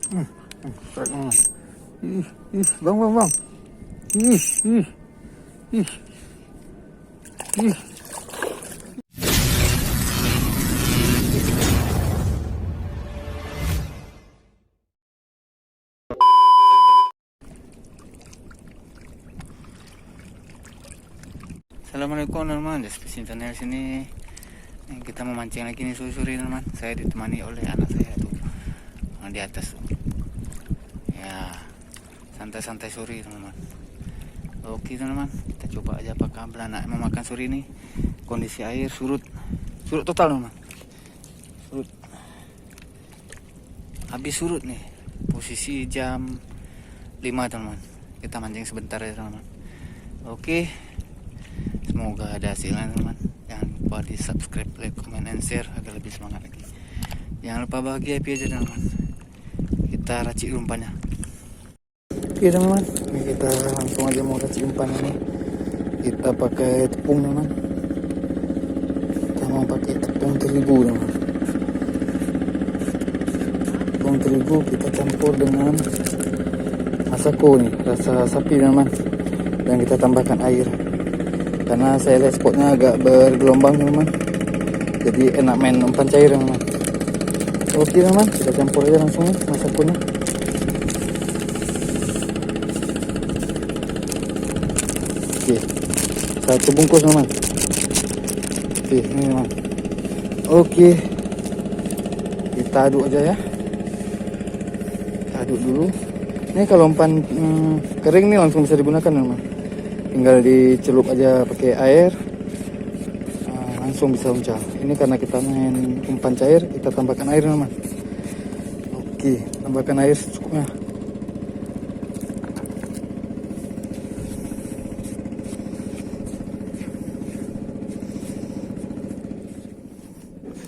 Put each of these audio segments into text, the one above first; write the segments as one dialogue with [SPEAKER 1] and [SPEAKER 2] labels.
[SPEAKER 1] Strike teman. Bang, bang, bang. Ih, ih, ih, ih. Assalamualaikum teman-teman, Despesin Channel sini. Kita memancing lagi nih sore-sore teman. Saya ditemani oleh anak saya tuh di atas tuh. Ya, santai-santai sore teman-teman. Oke teman-teman, kita coba aja apakah beranak memakan sore ini. Kondisi air surut total teman. Surut. Habis surut nih. Posisi jam 5 teman-teman. Kita mancing sebentar ya teman-teman. Oke. Semoga ada hasilnya teman. Jangan lupa di subscribe, like, comment, and share agar lebih semangat lagi. Jangan lupa bahagia happy aja teman. Kita racik umpannya. Oke teman, ini kita langsung aja mau racik umpan ini. Kita pakai tepung teman. Kita mau pakai tepung terigu teman. Tepung terigu kita campur dengan masako nih, rasa sapi teman. Dan kita tambahkan air. Karena saya lihat spotnya agak bergelombang teman, jadi enak main umpan cair teman. Oke teman, kita campur aja langsung masakonya. Oke, 1 bungkus teman. Oke, ini teman. Oke, kita aduk aja ya. Kita aduk dulu. Ini kalau umpan kering nih langsung bisa digunakan teman. Tinggal dicelup aja pakai air, langsung bisa uncal. Ini karena kita main umpan cair, kita tambahkan air teman. Oke, tambahkan air secukupnya.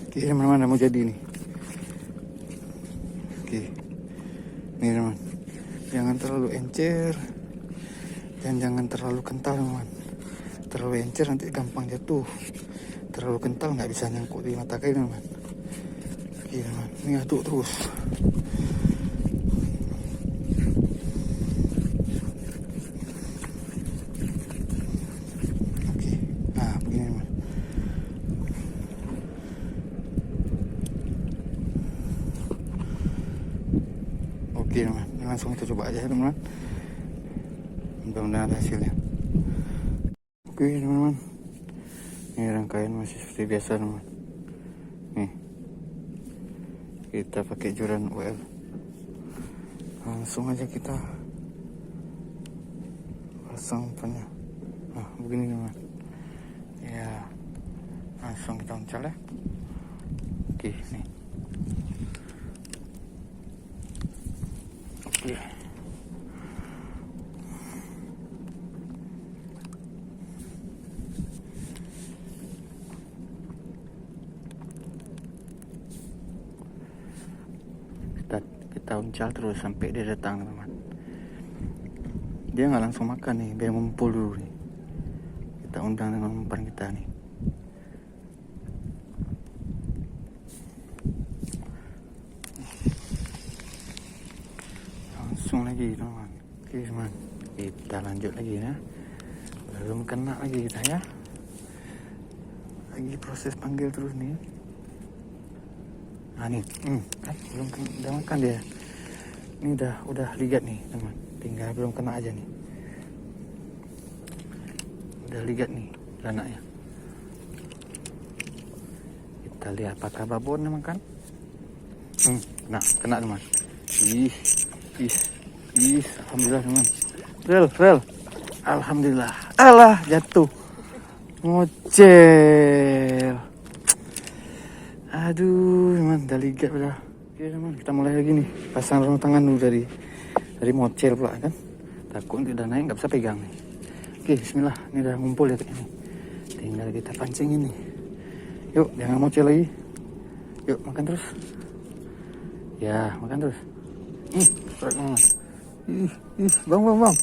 [SPEAKER 1] Oke teman-teman, mau jadi nih. Oke, nih teman, jangan terlalu encer. Dan jangan terlalu kental teman. Terlalu encer nanti gampang jatuh. Terlalu kental nggak bisa nyangkut di mata kail teman. Oke teman, ini aduk terus. Oke, nah begini teman. Oke teman, langsung kita coba aja teman. Mudah-mudahan ada hasilnya. Oke teman-teman, ini rangkaian masih seperti biasa teman. Nih, kita pakai joran UL. Langsung aja kita pasang umpannya. Nah begini teman. Ya, langsung kita uncal ya. Oke nih. Oke. Kita uncal terus sampai dia datang teman. Dia nggak langsung makan nih, dia ngumpul dulu nih. Kita undang dengan umpan kita nih. Langsung lagi teman. Oke teman, kita lanjut lagi ya. Belum kena lagi kita ya. Lagi proses panggil terus nih. Nah nih, belum udah makan dia. Ini udah ligat nih teman. Tinggal belum kena aja nih. Udah ligat nih beranaknya. Kita lihat apakah babon makan. Kena teman. Ih, alhamdulillah teman. Rel. Alhamdulillah. Alah, jatuh. Ngocel. Aduh, teman, udah ligat udah. Oke teman, kita mulai lagi nih. Pasang sarung tangan dulu dari mocel pula kan. Takut nanti udah naik nggak bisa pegang nih. Oke, bismillah. Ini udah ngumpul ya ini. Tinggal kita pancing ini. Yuk, jangan mocel lagi. Yuk, makan terus. Ya, makan terus. Strike teman. Bang.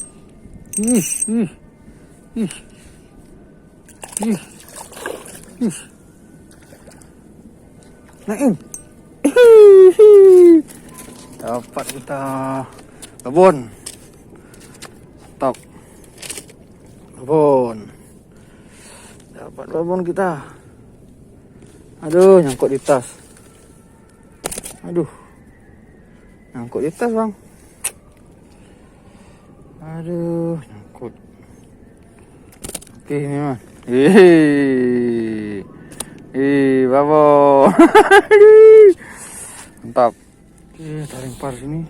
[SPEAKER 1] Naim. Dapat kita babon. Top. Babon. Dapat babon kita. Aduh, nyangkut di tas. Aduh. Nyangkut di tas, Bang. Aduh, nyangkut. Oke, ini mah. Babon. Mantap. Oke, taring par sini.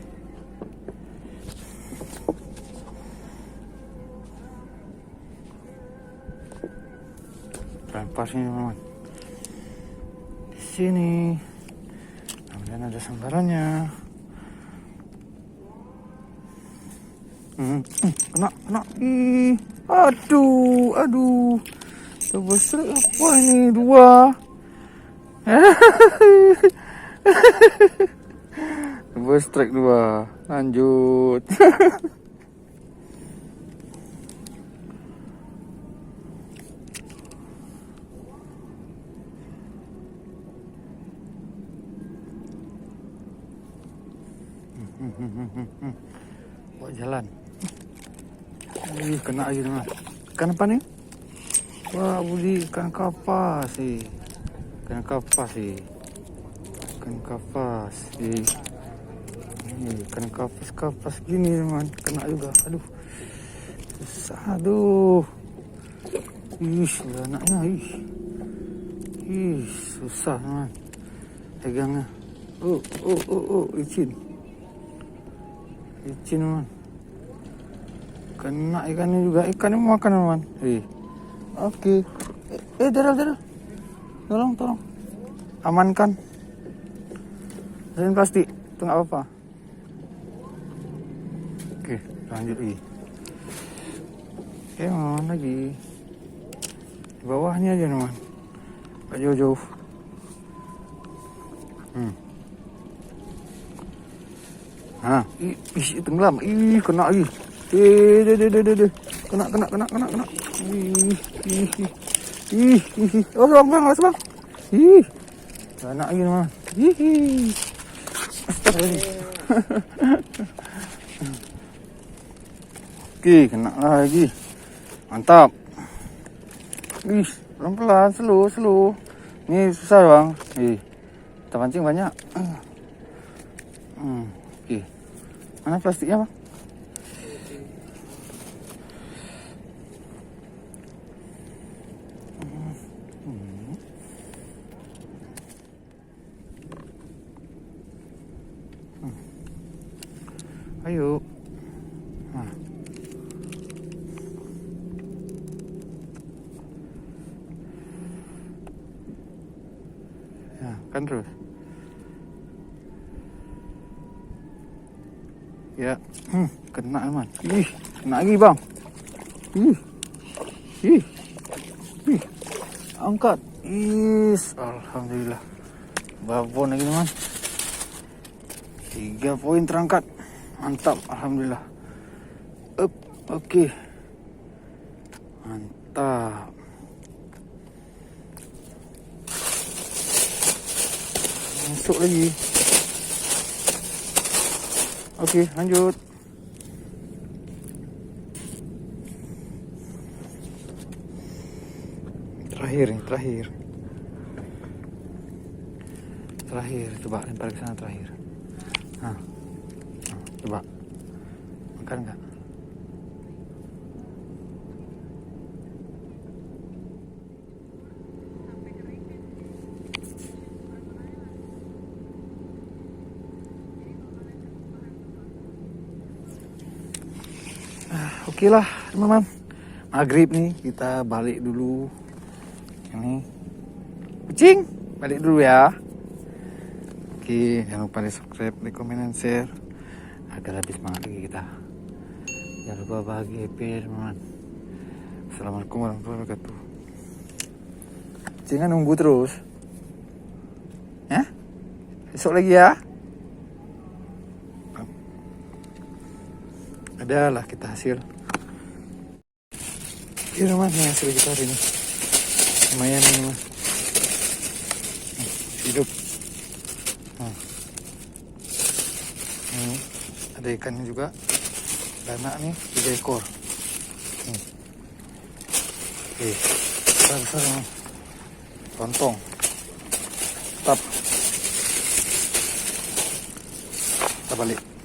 [SPEAKER 1] Taring par sini, teman-teman. Di sini. Kemudian ada sambarannya. Kena. Aduh. Double strike apa ini? 2. Double strike 2. Lanjut. Buat jalan. Kena lagi teman. Ikan apa nih? Wah, Budi, ikan kapas sih. Ikan kapas. Ini ikan kapas gini teman. Kena juga. Aduh. Susah. Aduh. Anaknya. Susah teman. Pegangnya. Licin teman. Kena ikannya juga. Ikannya mau makan teman. Oke. Daryl. Tolong. Amankan. Ini plastik. Itu nggak apa-apa. Oke, lanjut lagi. Mana lagi? Di bawahnya aja teman. Nggak jauh-jauh. Nah, itu tenggelam. Kena lagi. Kena. Oh, bang. Kena lagi teman. Oke, kena lagi. Mantap. Pelan-pelan, slow. Ini susah bang. Kita pancing banyak. Oke. Mana plastiknya bang? Ayo. Ya, kan terus. Ya, kena teman. Kena lagi bang. Angkat. Alhamdulillah. Babon lagi teman. 3 poin terangkat. Mantap, alhamdulillah. Oke. Mantap. Masuk lagi. Oke, lanjut. Terakhir, coba lempar ke sana terakhir. Coba. Makan enggak? Oke lah teman-teman. Maghrib nih, kita balik dulu. Ini kucing, balik dulu ya. Oke, jangan lupa di subscribe, di komen, dan share agar lebih semangat lagi kita. Jangan lupa bahagia happy teman-teman. Assalamualaikum warahmatullahi wabarakatuh. Jangan nunggu terus ya, besok lagi ya. Adalah kita hasil. Ini teman, hasil kita hari ini lumayan nih teman. Hidup. Ini ada ikannya juga. Dana nih 3 ekor. Nih. Besar nih. Lontong. Tap. Kita balik.